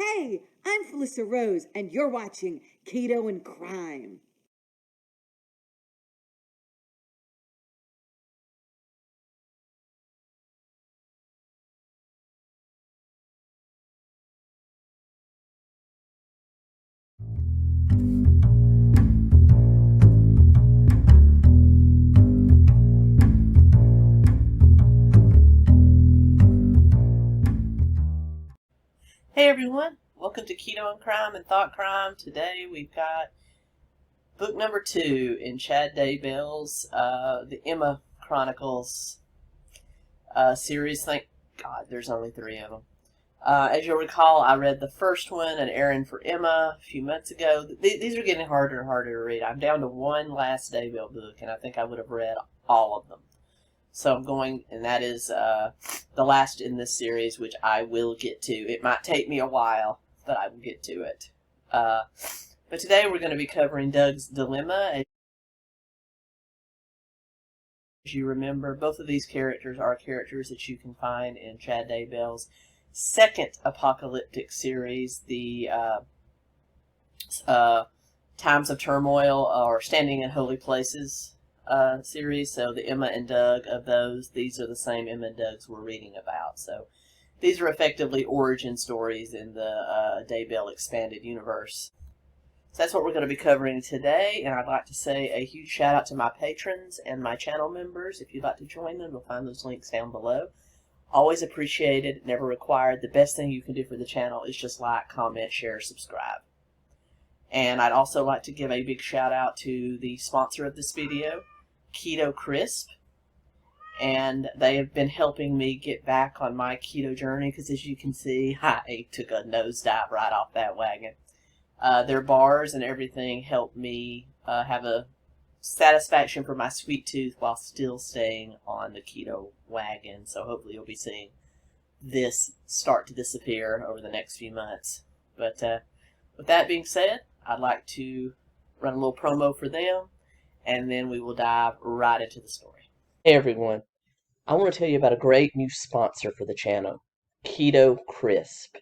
Hey, I'm Felissa Rose, and you're watching Keto and Crime. Hey everyone, welcome to Keto and Crime and Thought Crime. Today we've got book number 2 in Chad Daybell's the Emma Chronicles series. Thank God there's only 3 of them. As you'll recall, I read the first one, An Errand for Emma, a few months ago. These are getting harder and harder to read. I'm down to one last Daybell book, and I think I would have read all of them. So I'm going, and that is the last in this series, which I will get to. It might take me a while, but I will get to it. But today we're going to be covering Doug's Diliema. As you remember, both of these characters are characters that you can find in Chad Daybell's second apocalyptic series, the Times of Turmoil or Standing in Holy Places series. So the Emma and Doug of those, these are the same Emma and Dougs we're reading about. So these are effectively origin stories in the Daybell expanded universe. So that's what we're going to be covering today, and I'd like to say a huge shout out to my patrons and my channel members. If you'd like to join them, you'll find those links down below. Always appreciated, never required. The best thing you can do for the channel is just like, comment, share, subscribe. And I'd also like to give a big shout out to the sponsor of this video, Keto Crisp, and they have been helping me get back on my keto journey because, as you can see, I took a nosedive right off that wagon. Their bars and everything helped me have a satisfaction for my sweet tooth while still staying on the keto wagon. So hopefully you'll be seeing this start to disappear over the next few months. But with that being said, I'd like to run a little promo for them, and then we will dive right into the story. Hey everyone, I want to tell you about a great new sponsor for the channel, Keto Crisp.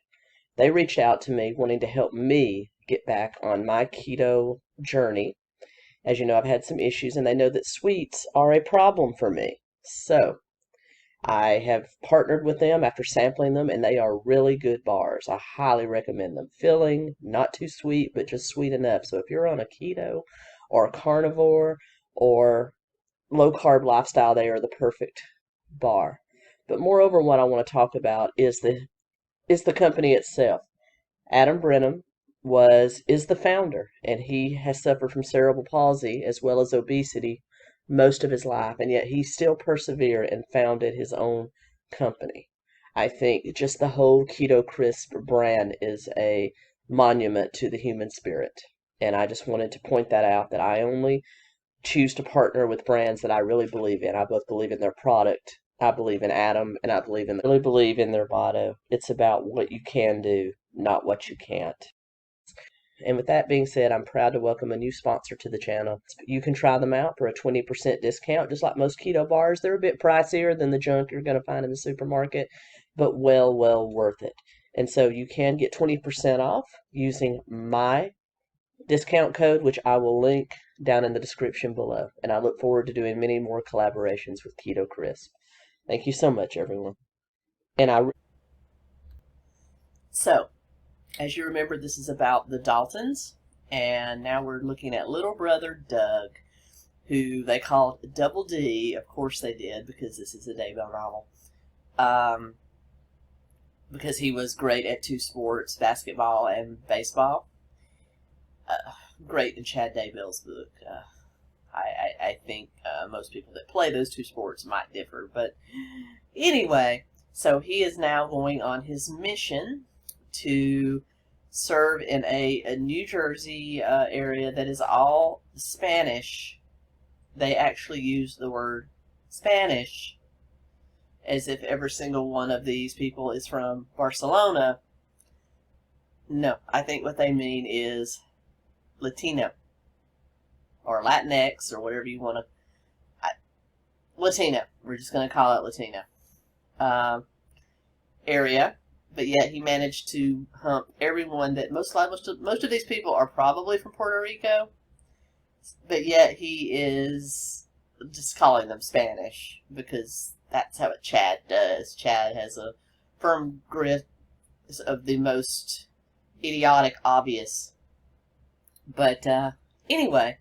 They reached out to me wanting to help me get back on my keto journey. As you know, I've had some issues, and they know that sweets are a problem for me. So I have partnered with them after sampling them, and they are really good bars. I highly recommend them. Filling, not too sweet, but just sweet enough. So if you're on a keto or a carnivore or low-carb lifestyle, they are the perfect bar. But moreover, what I want to talk about is the company itself. Adam Brenham is the founder, and he has suffered from cerebral palsy as well as obesity most of his life, and yet he still persevered and founded his own company. I think just the whole Keto Crisp brand is a monument to the human spirit, and I just wanted to point that out, that I only choose to partner with brands that I really believe in. I both believe in their product, I believe in Adam, and I really believe in their motto. It's about what you can do, not what you can't. And with that being said, I'm proud to welcome a new sponsor to the channel. You can try them out for a 20% discount. Just like most keto bars, they're a bit pricier than the junk you're going to find in the supermarket, but well worth it. And so you can get 20% off using my discount code, which I will link down in the description below. And I look forward to doing many more collaborations with Keto Crisp. Thank you so much, everyone. So, as you remember, this is about the Daltons, and now we're looking at little brother Doug, who they called Double D. Of course they did, because this is a Daybell novel. Because he was great at two sports, basketball and baseball. Great in Chad Daybell's book. I think most people that play those two sports might differ, but anyway, so he is now going on his mission to serve in a New Jersey area that is all Spanish. They actually use the word Spanish as if every single one of these people is from Barcelona. No, I think what they mean is Latino or Latinx or whatever you want to. Latino. We're just going to call it Latino. Area. but yet he managed to hump everyone that most of these people are probably from Puerto Rico, but yet he is just calling them Spanish because that's how Chad does. Chad has a firm grip of the most idiotic obvious. But anyway,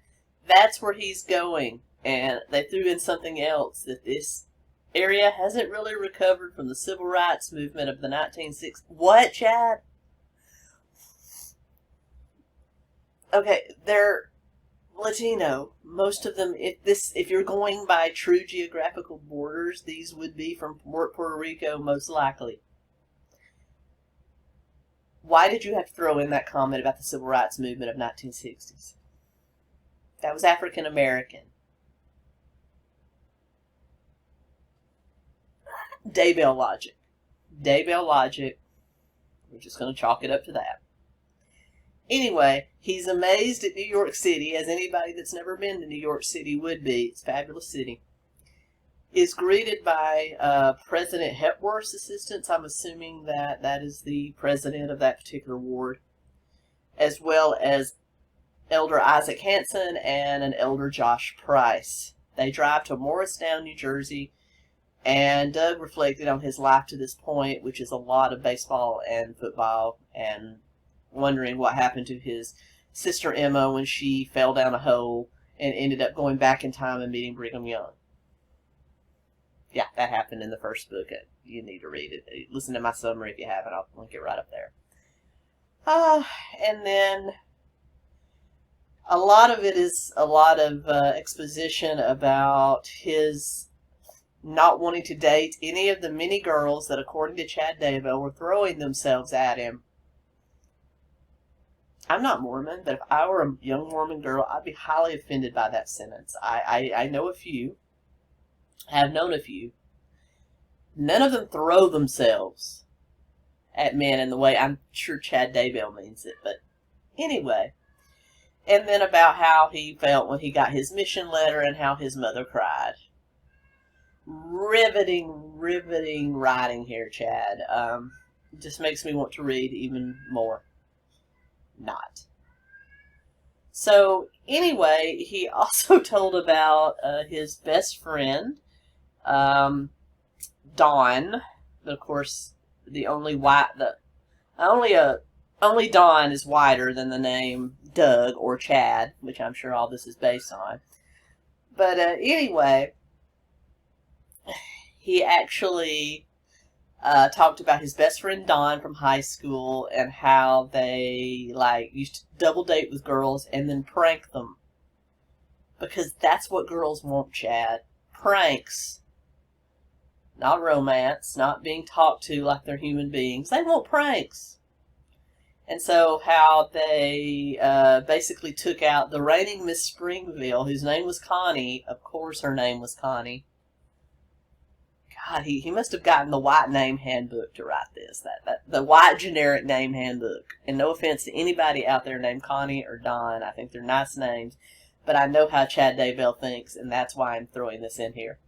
that's where he's going, and they threw in something else, that this area hasn't really recovered from the civil rights movement of the 1960s. What, Chad? Okay, they're Latino. Most of them, if you're going by true geographical borders, these would be from Puerto Rico, most likely. Why did you have to throw in that comment about the civil rights movement of 1960s? That was African American. Daybell logic. Daybell logic. We're just going to chalk it up to that. Anyway, he's amazed at New York City, as anybody that's never been to New York City would be. It's a fabulous city. Is greeted by President Hepworth's assistants. I'm assuming that is the president of that particular ward, as well as Elder Isaac Hanson and an Elder Josh Price. They drive to Morristown, New Jersey, and Doug reflected on his life to this point, which is a lot of baseball and football, and wondering what happened to his sister Emma when she fell down a hole and ended up going back in time and meeting Brigham Young. Yeah, that happened in the first book. You need to read it. Listen to my summary if you haven't. I'll link it right up there. And then a lot of it is a lot of exposition about his not wanting to date any of the many girls that, according to Chad Daybell, were throwing themselves at him. I'm not Mormon, but if I were a young Mormon girl, I'd be highly offended by that sentence. I know a few. Have known a few. None of them throw themselves at men in the way I'm sure Chad Daybell means it. But anyway. And then about how he felt when he got his mission letter and how his mother cried. Riveting writing here, Chad. Just makes me want to read even more. Not. So anyway, he also told about his best friend, Dawn. But of course, only Dawn is whiter than the name Doug or Chad, which I'm sure all this is based on. But anyway, he actually talked about his best friend Dawn from high school and how they used to double date with girls and then prank them. Because that's what girls want, Chad. Pranks. Not romance, not being talked to like they're human beings. They want pranks. And so how they basically took out the reigning Miss Springville, whose name was Connie. Of course her name was Connie. God, he must have gotten the white name handbook to write this. The white generic name handbook. And no offense to anybody out there named Connie or Don. I think they're nice names. But I know how Chad Daybell thinks, and that's why I'm throwing this in here.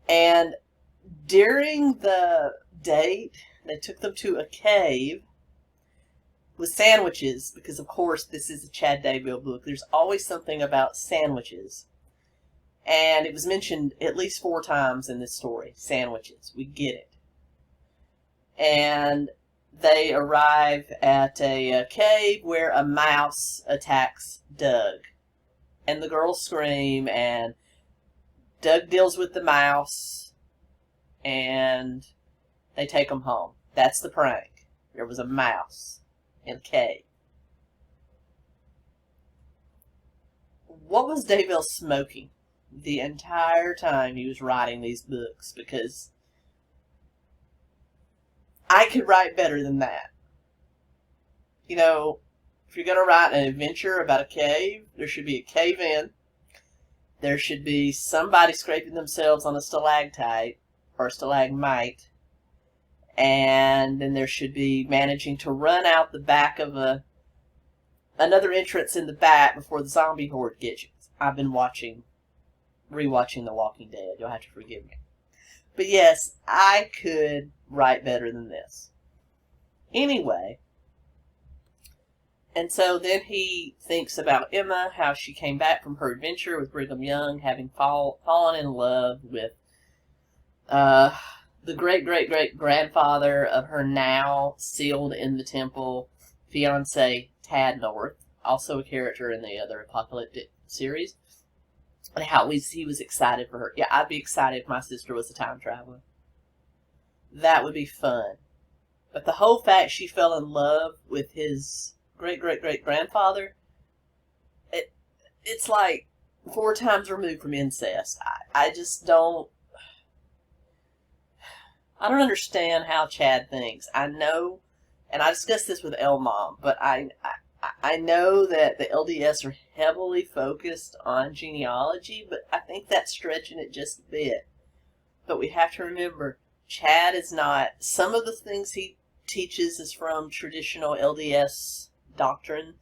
And during the date, they took them to a cave with sandwiches, because of course this is a Chad Daybell book. There's always something about sandwiches. And it was mentioned at least 4 times in this story. Sandwiches. We get it. And they arrive at a cave where a mouse attacks Doug. And the girls scream, and Doug deals with the mouse, and they take him home. That's the prank. There was a mouse in a cave. What was Daybell smoking the entire time he was writing these books? Because I could write better than that. You know, if you're going to write an adventure about a cave, there should be a cave in. There should be somebody scraping themselves on a stalactite or a stalagmite. And then there should be managing to run out the back of another entrance in the back before the zombie horde gets you. I've been rewatching The Walking Dead. You'll have to forgive me. But yes, I could write better than this. Anyway, and so then he thinks about Emma, how she came back from her adventure with Brigham Young, having fallen in love with the great-great-great-grandfather of her now sealed in the temple fiance, Tad North, also a character in the other apocalyptic series, and how he was excited for her. Yeah, I'd be excited if my sister was a time traveler. That would be fun. But the whole fact she fell in love with his great-great-great-grandfather, it's like 4 times removed from incest. I just don't... I don't understand how Chad thinks. I know, and I discussed this with Mom, but I know that the LDS are heavily focused on genealogy, but I think that's stretching it just a bit. But we have to remember, Chad is not... Some of the things he teaches is from traditional LDS doctrine,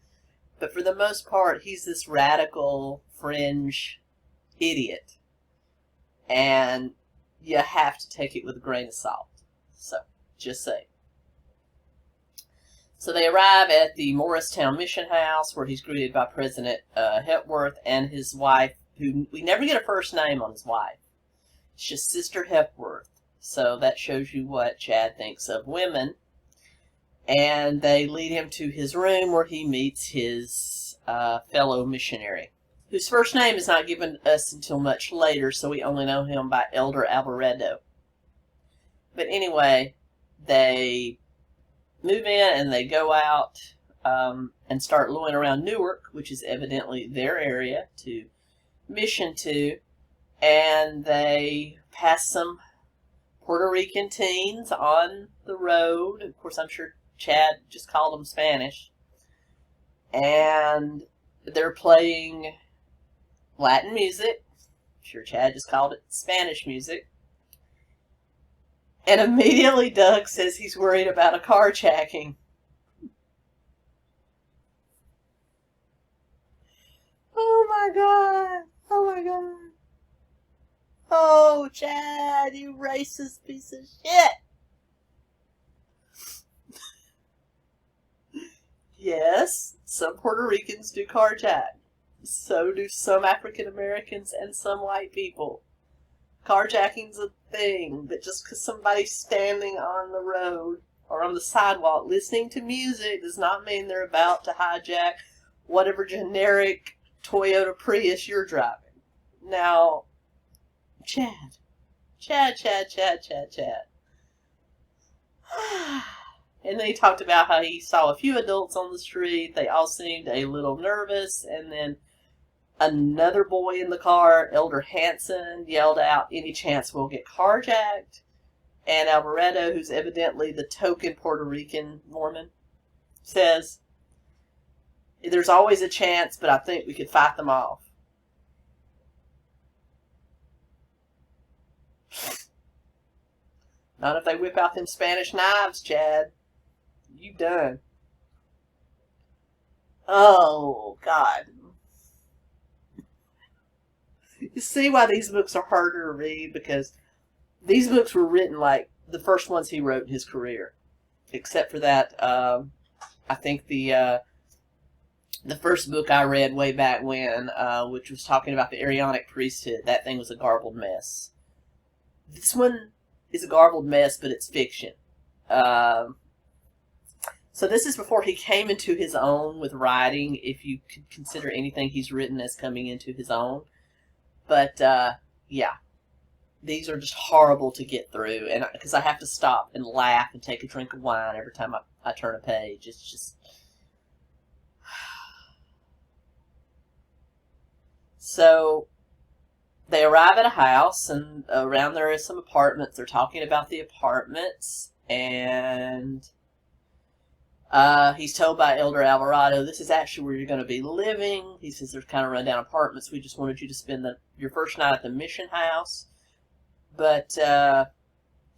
but for the most part, he's this radical, fringe idiot. And you have to take it with a grain of salt. So, just say. So they arrive at the Morristown Mission House, where he's greeted by President Hepworth and his wife, who we never get a first name on his wife. It's just Sister Hepworth. So that shows you what Chad thinks of women. And they lead him to his room, where he meets his fellow missionary, whose first name is not given us until much later, so we only know him by Elder Alvarado. But anyway, they move in and they go out and start looing around Newark, which is evidently their area to mission to, and they pass some Puerto Rican teens on the road. Of course, I'm sure Chad just called them Spanish. And they're playing Latin music. I'm sure Chad just called it Spanish music. And immediately Doug says he's worried about a carjacking. Oh my God. Oh my God. Oh, Chad, you racist piece of shit. Yes, some Puerto Ricans do carjack. So do some African Americans and some white people. Carjacking's a thing, but just because somebody's standing on the road or on the sidewalk listening to music does not mean they're about to hijack whatever generic Toyota Prius you're driving. Now, Chad. And then he talked about how he saw a few adults on the street. They all seemed a little nervous. And then another boy in the car, Elder Hanson, yelled out, "Any chance we'll get carjacked?" And Alvarado, who's evidently the token Puerto Rican Mormon, says, "There's always a chance, but I think we could fight them off." Not if they whip out them Spanish knives, Chad. You done. Oh, God. You see why these books are harder to read? Because these books were written like the first ones he wrote in his career. Except for that, I think the first book I read way back when, which was talking about the Aaronic priesthood, that thing was a garbled mess. This one is a garbled mess, but it's fiction. So this is before he came into his own with writing, if you could consider anything he's written as coming into his own. But, yeah. These are just horrible to get through, and because I have to stop and laugh and take a drink of wine every time I turn a page. It's just... So, they arrive at a house, and around there is some apartments. They're talking about the apartments, and he's told by Elder Alvarado, this is actually where you're going to be living. He says there's kind of rundown apartments. We just wanted you to spend your first night at the mission house. But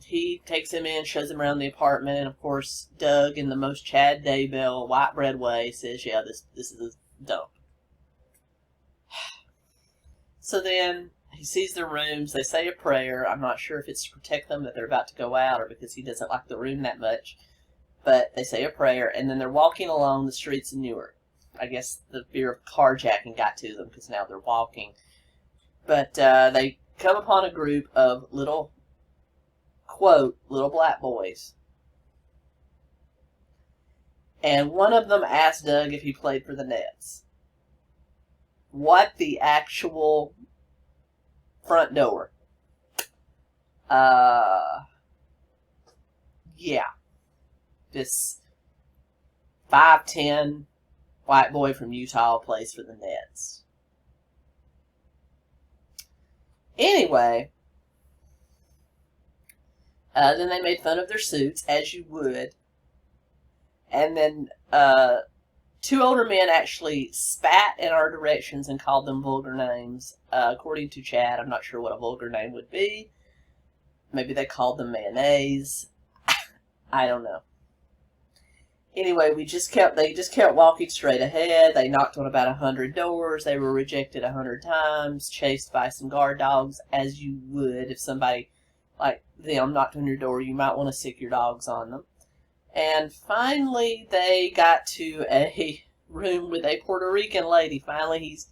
he takes him in, shows him around the apartment, and of course Doug, in the most Chad Daybell white bread way, says, yeah, this is a dump. So then he sees their rooms. They say a prayer. I'm not sure if it's to protect them that they're about to go out or because he doesn't like the room that much. But they say a prayer, and then they're walking along the streets of Newark. I guess the fear of carjacking got to them because now they're walking. But they come upon a group of little, quote, little black boys. And one of them asked Doug if he played for the Nets. What the actual front door? Yeah. This 5'10" white boy from Utah plays for the Nets. Anyway, then they made fun of their suits, as you would. And then two older men actually spat in our directions and called them vulgar names. According to Chad, I'm not sure what a vulgar name would be. Maybe they called them mayonnaise. I don't know. Anyway, they just kept walking straight ahead. They knocked on about 100 doors. They were rejected 100 times, chased by some guard dogs, as you would if somebody like them knocked on your door. You might want to sick your dogs on them. And finally, they got to a room with a Puerto Rican lady. Finally, he's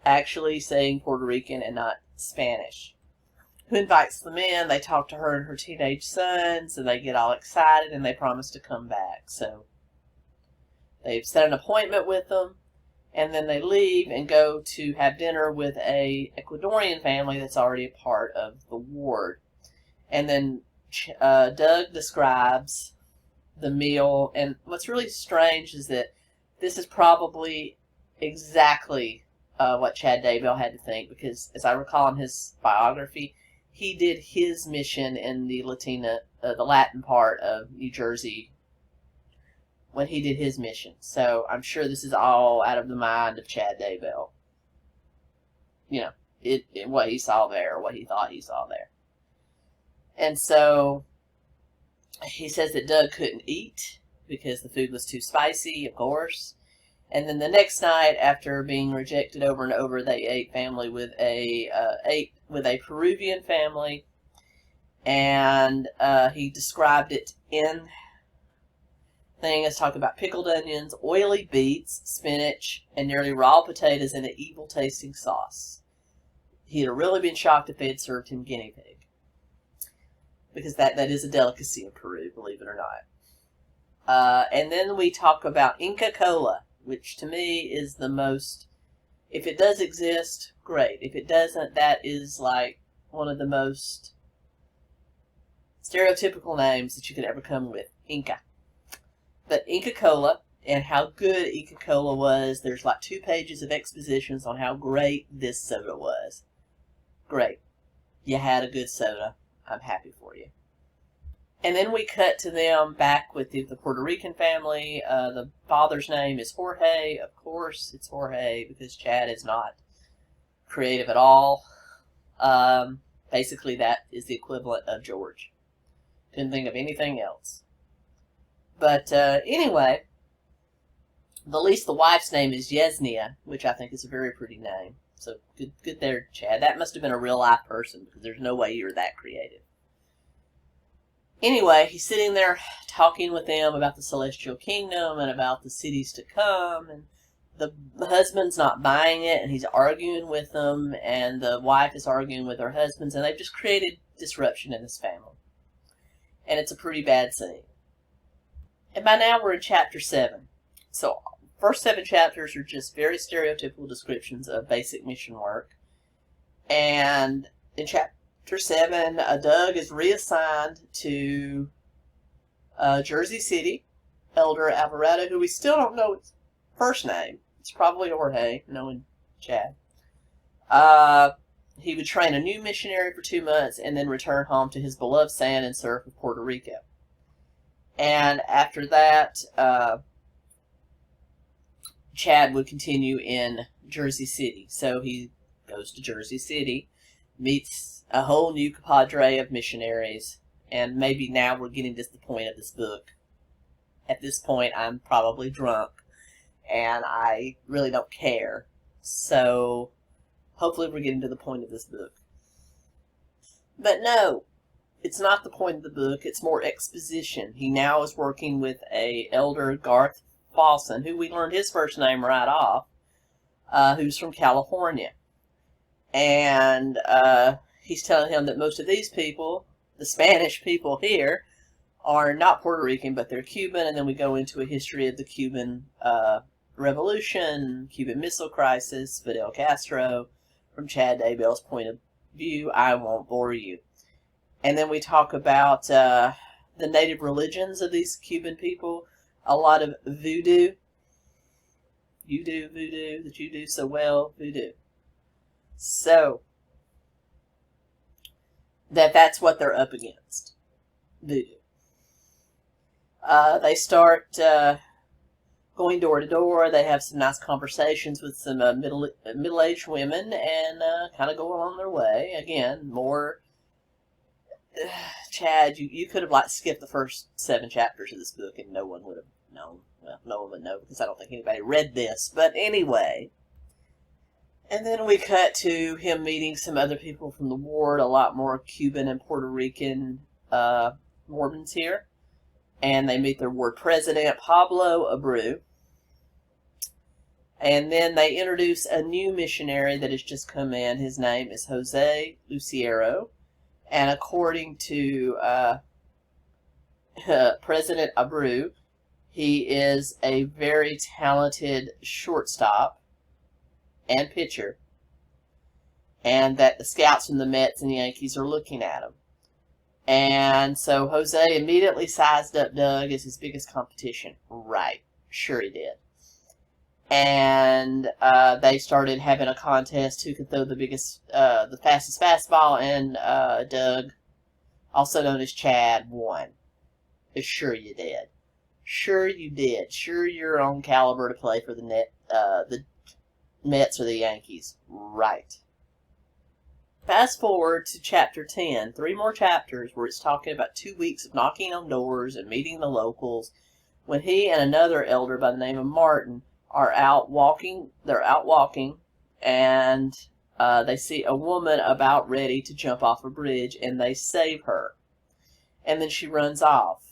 actually saying Puerto Rican and not Spanish. Who invites them in. They talk to her and her teenage sons, and they get all excited, and they promise to come back. So they've set an appointment with them, and then they leave and go to have dinner with a Ecuadorian family that's already a part of the ward. And then Doug describes the meal, and what's really strange is that this is probably exactly what Chad Daybell had to think, because as I recall in his biography, he did his mission in the Latin part of New Jersey when he did his mission. So I'm sure this is all out of the mind of Chad Daybell. You know, what he saw there, or what he thought he saw there. And so he says that Doug couldn't eat because the food was too spicy, of course. And then the next night, after being rejected over and over, they ate with a Peruvian family, and he described it in thing as talking about pickled onions, oily beets, spinach, and nearly raw potatoes in an evil-tasting sauce. He'd have really been shocked if they had served him guinea pig, because that is a delicacy in Peru, believe it or not. And then we talk about Inca Cola, which to me is the most, if it does exist, great. If it doesn't, that is like one of the most stereotypical names that you could ever come with, Inca. But Inca Cola, and how good Inca Cola was, there's like 2 pages of expositions on how great this soda was. Great. You had a good soda. I'm happy for you. And then we cut to them back with the Puerto Rican family. The father's name is Jorge. Of course, it's Jorge because Chad is not creative at all. Basically, that is the equivalent of George. Didn't think of anything else. But anyway, at least the wife's name is Yesenia, which I think is a very pretty name. So good there, Chad. That must have been a real life person because there's no way you're that creative. Anyway, he's sitting there talking with them about the celestial kingdom and about the cities to come, and the husband's not buying it, and he's arguing with them, and the wife is arguing with her husbands, and they've just created disruption in this family. And it's a pretty bad scene. And by now we're in chapter 7. So first 7 chapters are just very stereotypical descriptions of basic mission work. And in chapter 7, Doug is reassigned to Jersey City. Elder Alvarado, who we still don't know his first name. It's probably Jorge, knowing Chad. He would train a new missionary for 2 months and then return home to his beloved sand and surf of Puerto Rico. And after that, Chad would continue in Jersey City. So he goes to Jersey City, meets a whole new cadre of missionaries, and maybe now we're getting to the point of this book. At this point, I'm probably drunk, and I really don't care. So Hopefully we're getting to the point of this book. But no, it's not the point of the book. It's more exposition. He now is working with a elder, Garth Fawson, who we learned his first name right off, who's from California. And he's telling him that most of these people, the Spanish people here, are not Puerto Rican, but they're Cuban. And then we go into a history of the Cuban Revolution, Cuban Missile Crisis, Fidel Castro, from Chad Daybell's point of view. I won't bore you. And then we talk about the native religions of these Cuban people. A lot of voodoo. You do voodoo that you do so well, voodoo. So, that's what they're up against. Voodoo. They start going door to door. They have some nice conversations with some middle-aged women and kind of go along their way. Again, more... Chad, you could have skipped the first 7 chapters of this book and no one would have known. Well, no one would know because I don't think anybody read this. But anyway. And then we cut to him meeting some other people from the ward, a lot more Cuban and Puerto Rican Mormons here. And they meet their ward president, Pablo Abreu. And then they introduce a new missionary that has just come in. His name is Jose Luciero. And according to President Abreu, he is a very talented shortstop and pitcher. And that the scouts from the Mets and the Yankees are looking at him. And so Jose immediately sized up Doug as his biggest competition. Right. Sure he did. And they started having a contest who could throw the fastest fastball, and Doug, also known as Chad, won. Sure you did. Sure you did. Sure you're on caliber to play for the Mets or the Yankees. Right. Fast forward to chapter 10, 3 more chapters where it's talking about 2 weeks of knocking on doors and meeting the locals, when he and another elder by the name of Martin are out walking. They're out walking, and they see a woman about ready to jump off a bridge, and they save her. And then she runs off,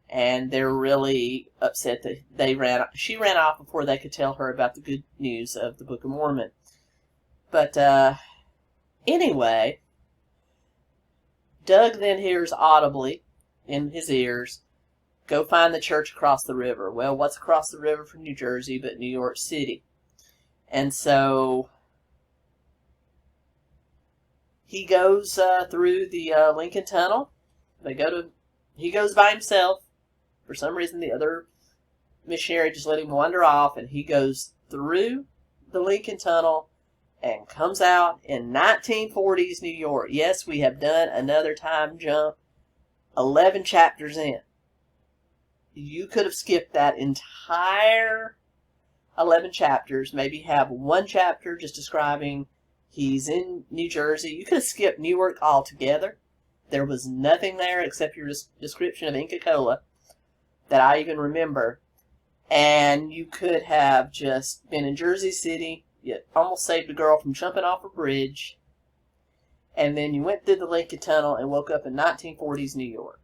and they're really upset that she ran off before they could tell her about the good news of the Book of Mormon. But anyway, Doug then hears audibly in his ears, "Go find the church across the river." Well, what's across the river from New Jersey but New York City? And so he goes through the Lincoln Tunnel. He goes by himself. For some reason, the other missionary just let him wander off, and he goes through the Lincoln Tunnel and comes out in 1940s New York. Yes, we have done another time jump, 11 chapters in. You could have skipped that entire 11 chapters, maybe have 1 chapter just describing he's in New Jersey. You could have skipped Newark altogether. There was nothing there except your description of Inca Kola that I even remember. And you could have just been in Jersey City. You almost saved a girl from jumping off a bridge. And then you went through the Lincoln Tunnel and woke up in 1940s New York.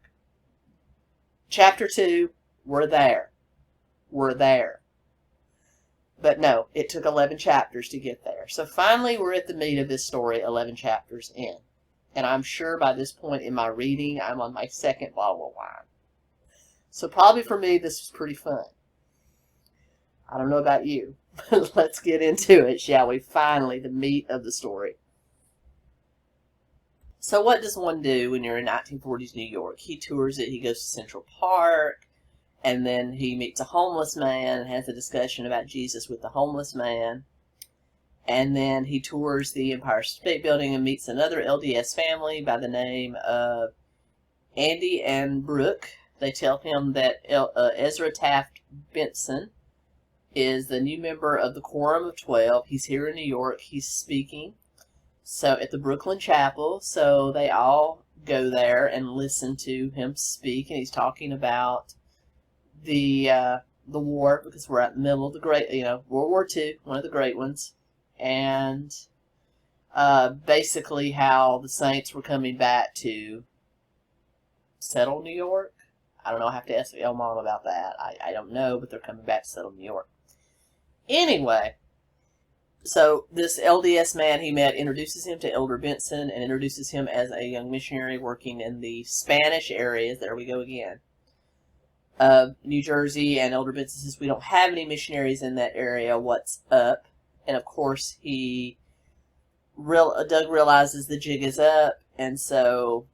Chapter 2, we're there. We're there. But no, it took 11 chapters to get there. So finally we're at the meat of this story, 11 chapters in. And I'm sure by this point in my reading, I'm on my 2nd bottle of wine. So probably for me, this was pretty fun. I don't know about you. Let's get into it, shall we? Finally, the meat of the story. So what does one do when you're in 1940s New York? He tours it. He goes to Central Park. And then he meets a homeless man and has a discussion about Jesus with the homeless man. And then he tours the Empire State Building and meets another LDS family by the name of Andy and Brooke. They tell him that Ezra Taft Benson is the new member of the Quorum of 12. He's here in New York. He's speaking at the Brooklyn Chapel. So they all go there and listen to him speak. And he's talking about the war, because we're at the middle of the great, World War II, one of the great ones. And basically how the Saints were coming back to settle New York. I don't know. I have to ask El Mom about that. I don't know, but they're coming back to settle New York. Anyway, so this LDS man he met introduces him to Elder Benson and introduces him as a young missionary working in the Spanish areas. There we go again. Of New Jersey, and Elder Benson says, we don't have any missionaries in that area. What's up? And of course, Doug realizes the jig is up, and so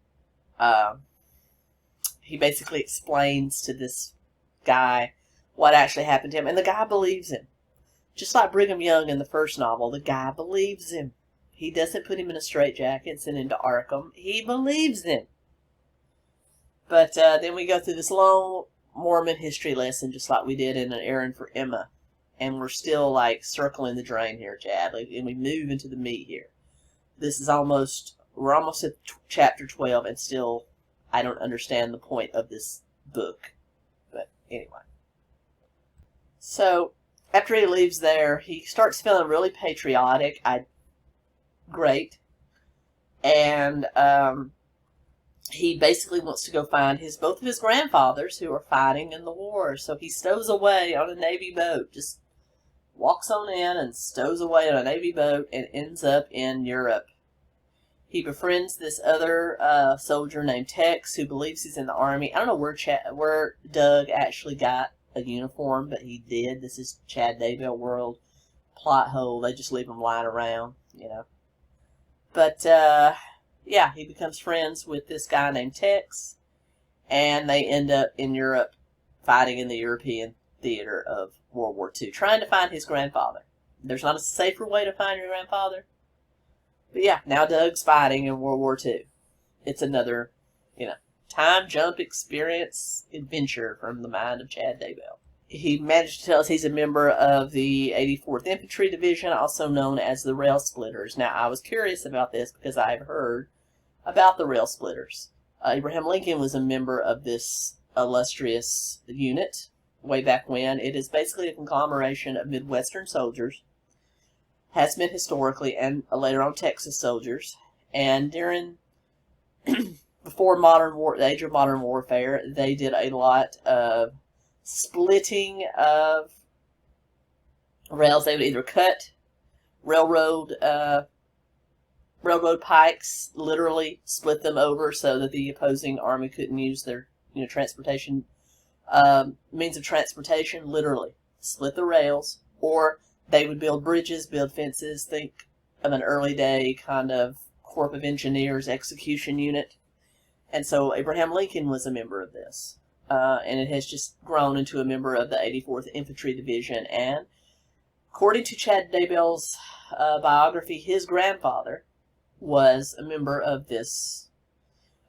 he basically explains to this guy what actually happened to him, and the guy believes him. Just like Brigham Young in the first novel, the guy believes him. He doesn't put him in a straitjacket and send him to Arkham. He believes him. But then we go through this long Mormon history lesson, just like we did in An Errand for Emma. And we're still, like, circling the drain here, Chad. And we move into the meat here. This is we're almost at chapter 12, and still I don't understand the point of this book. But anyway. So, after he leaves there, he starts feeling really patriotic. Great. And he basically wants to go find both of his grandfathers who are fighting in the war. So he stows away on a Navy boat. Just walks on in and stows away on a Navy boat and ends up in Europe. He befriends this other soldier named Tex who believes he's in the army. I don't know where Doug actually got a uniform, but he did. This is Chad Daybell world. Plot hole. They just leave him lying around, you know. But, yeah, he becomes friends with this guy named Tex, and they end up in Europe fighting in the European theater of World War II, trying to find his grandfather. There's not a safer way to find your grandfather. But yeah, now Doug's fighting in World War II. It's another, time jump experience adventure from the mind of Chad Daybell. He managed to tell us he's a member of the 84th Infantry Division, also known as the Rail Splitters. Now, I was curious about this because I've heard about the Rail Splitters. Abraham Lincoln was a member of this illustrious unit way back when. It is basically a conglomeration of Midwestern soldiers, has been historically, and later on Texas soldiers. And before the age of modern warfare, they did a lot of splitting of rails. They would either cut railroad pikes, literally split them over so that the opposing army couldn't use their transportation means of transportation, literally split the rails, or they would build bridges, build fences. Think of an early day kind of Corps of Engineers execution unit. And so Abraham Lincoln was a member of this. And it has just grown into a member of the 84th Infantry Division. And according to Chad Daybell's biography, his grandfather was a member of this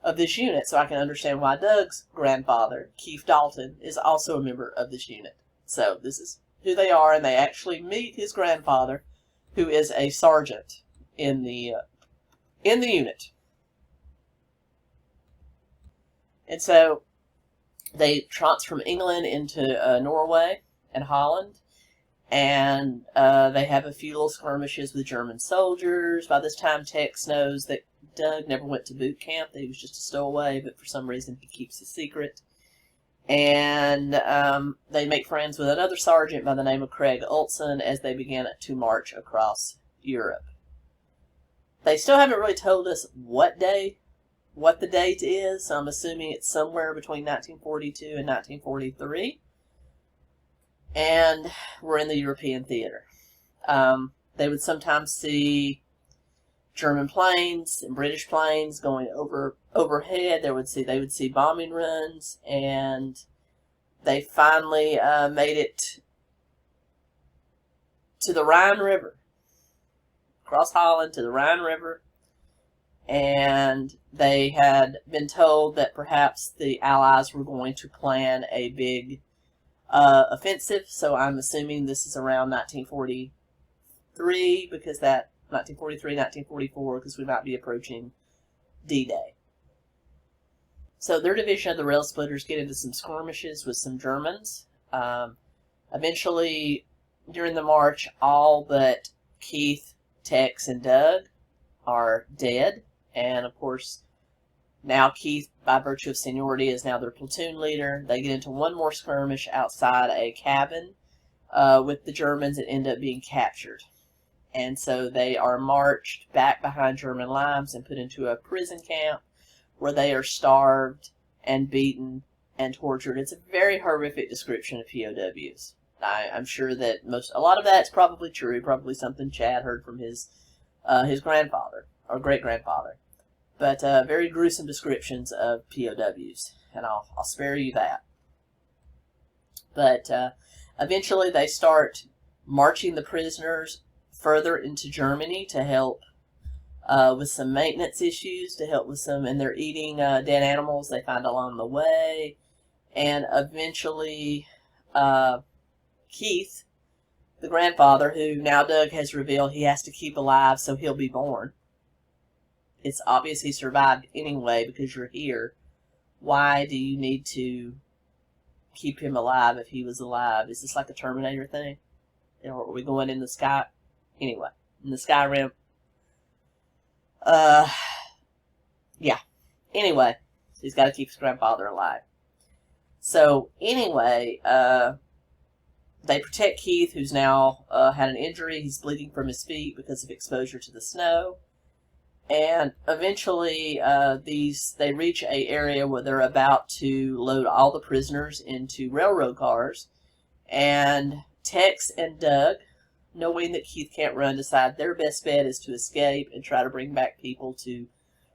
unit. So I can understand why Doug's grandfather, Keith Dalton, is also a member of this unit. So this is who they are, and they actually meet his grandfather, who is a sergeant in the unit. And so they trance from England into Norway and Holland, and they have a few little skirmishes with German soldiers. By this time, Tex knows that Doug never went to boot camp, that he was just a stowaway, but for some reason he keeps his secret. And they make friends with another sergeant by the name of Craig Ulson as they begin to march across Europe. They still haven't really told us what the date is, so I'm assuming it's somewhere between 1942 and 1943. And we're in the European theater. They would sometimes see German planes and British planes going overhead. They would see bombing runs, and they finally made it to the Rhine River, across Holland to the Rhine River, and they had been told that perhaps the Allies were going to plan a big offensive. So I'm assuming this is around 1943, because 1943, 1944, because we might be approaching D-Day. So their division of the Rail Splitters get into some skirmishes with some Germans. Eventually, during the march, all but Keith, Tex, and Doug are dead. And of course, now Keith, by virtue of seniority, is now their platoon leader. They get into one more skirmish outside a cabin with the Germans and end up being captured. And so they are marched back behind German lines and put into a prison camp where they are starved and beaten and tortured. It's a very horrific description of POWs. I'm sure that a lot of that's probably true, probably something Chad heard from his grandfather or great-grandfather. But very gruesome descriptions of POWs, and I'll spare you that. But eventually they start marching the prisoners further into Germany to help with some maintenance issues, to help with some, and they're eating dead animals they find along the way. And eventually Keith, the grandfather, who now Doug has revealed he has to keep alive so he'll be born. It's obvious he survived anyway because you're here. Why do you need to keep him alive if he was alive? Is this like a Terminator thing? Or are we going in the sky? Anyway, in the Skyrim. Yeah. Anyway, so he's got to keep his grandfather alive. So, anyway, they protect Keith, who's now had an injury. He's bleeding from his feet because of exposure to the snow. And eventually, they reach an area where they're about to load all the prisoners into railroad cars. And Tex and Doug, knowing that Keith can't run, decide their best bet is to escape and try to bring back people to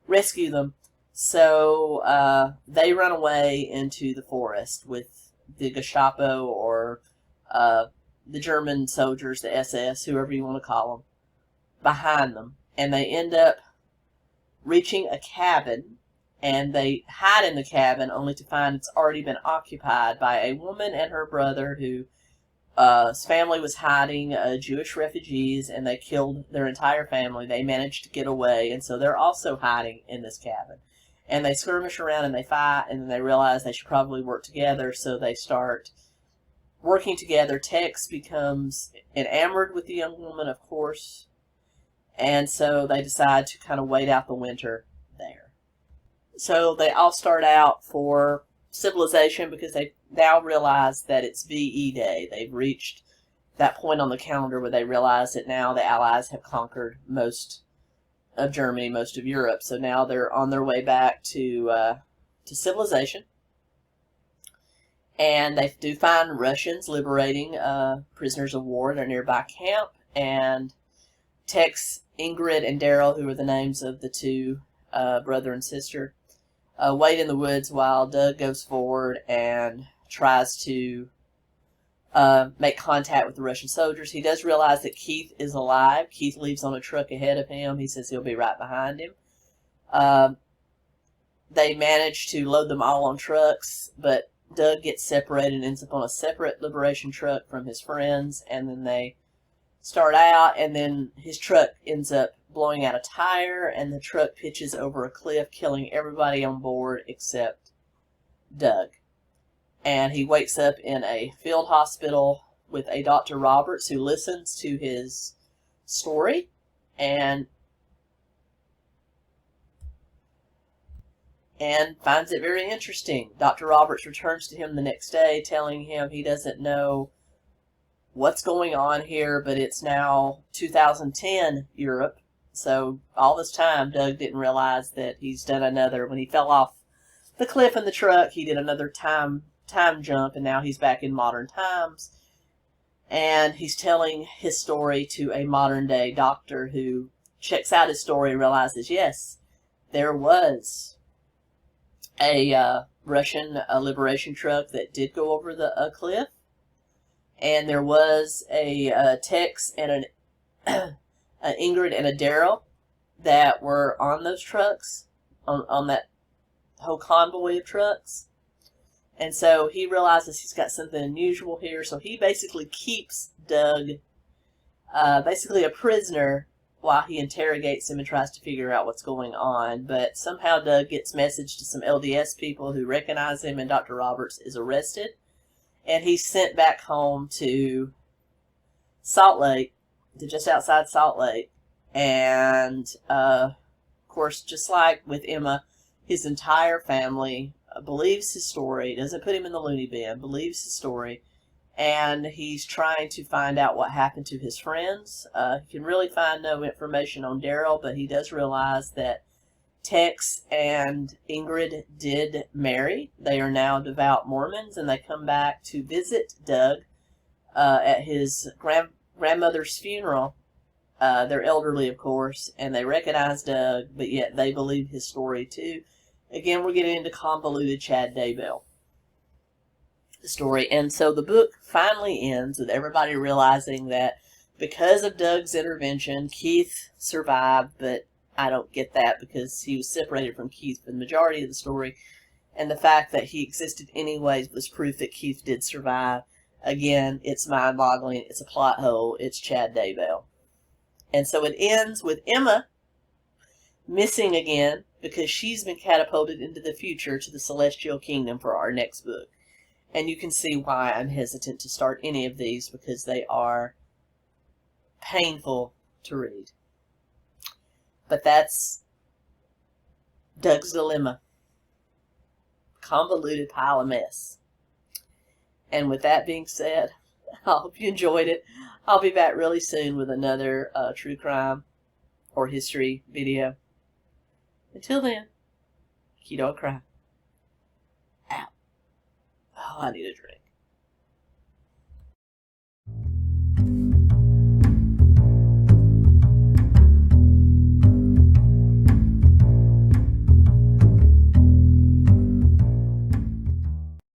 rescue them. So they run away into the forest with the Gestapo or the German soldiers, the SS, whoever you want to call them, behind them. And they end up reaching a cabin, and they hide in the cabin only to find it's already been occupied by a woman and her brother who his family was hiding Jewish refugees, and they killed their entire family. They managed to get away, and so they're also hiding in this cabin. And they skirmish around and they fight, and then they realize they should probably work together, so they start working together. Tex becomes enamored with the young woman, of course, and so they decide to kind of wait out the winter there. So they all start out for civilization because they now realize that it's VE Day. They've reached that point on the calendar where they realize that now the Allies have conquered most of Germany, most of Europe. So now they're on their way back to civilization. And they do find Russians liberating prisoners of war at a nearby camp. And Tex, Ingrid, and Daryl, who are the names of the two brother and sister, wait in the woods while Doug goes forward and tries to make contact with the Russian soldiers. He does realize that Keith is alive. Keith leaves on a truck ahead of him. He says he'll be right behind him. They manage to load them all on trucks, but Doug gets separated and ends up on a separate liberation truck from his friends, and then they start out, and then his truck ends up blowing out a tire, and the truck pitches over a cliff, killing everybody on board except Doug. And he wakes up in a field hospital with a Dr. Roberts who listens to his story and finds it very interesting. Dr. Roberts returns to him the next day, telling him he doesn't know what's going on here, but it's now 2010 Europe. So all this time, Doug didn't realize that he's done another, when he fell off the cliff in the truck, he did another time jump, and now he's back in modern times. And he's telling his story to a modern day doctor who checks out his story and realizes, yes, there was a Russian liberation truck that did go over the cliff. And there was a Tex and an Ingrid and a Daryl that were on those trucks, on that whole convoy of trucks. And so he realizes he's got something unusual here. So he basically keeps Doug basically a prisoner while he interrogates him and tries to figure out what's going on. But somehow Doug gets message to some LDS people who recognize him, and Dr. Roberts is arrested. And he's sent back home to Salt Lake, to just outside Salt Lake. And, of course, just like with Emma, his entire family believes his story, doesn't put him in the loony bin, believes his story, and he's trying to find out what happened to his friends. He can really find no information on Daryl, but he does realize that Tex and Ingrid did marry. They are now devout Mormons, and they come back to visit Doug at his grandmother's funeral. They're elderly, of course, and they recognize Doug, but yet they believe his story too. Again, we're getting into convoluted Chad Daybell story. And so the book finally ends with everybody realizing that because of Doug's intervention, Keith survived, but I don't get that because he was separated from Keith for the majority of the story. And the fact that he existed anyways was proof that Keith did survive. Again, it's mind-boggling. It's a plot hole. It's Chad Daybell. And so it ends with Emma missing again because she's been catapulted into the future to the celestial kingdom for our next book. And you can see why I'm hesitant to start any of these because they are painful to read. But that's Doug's Dilemma. Convoluted pile of mess. And with that being said, I hope you enjoyed it. I'll be back really soon with another true crime or history video. Until then, Keto Krime. Out. Oh, I need a drink.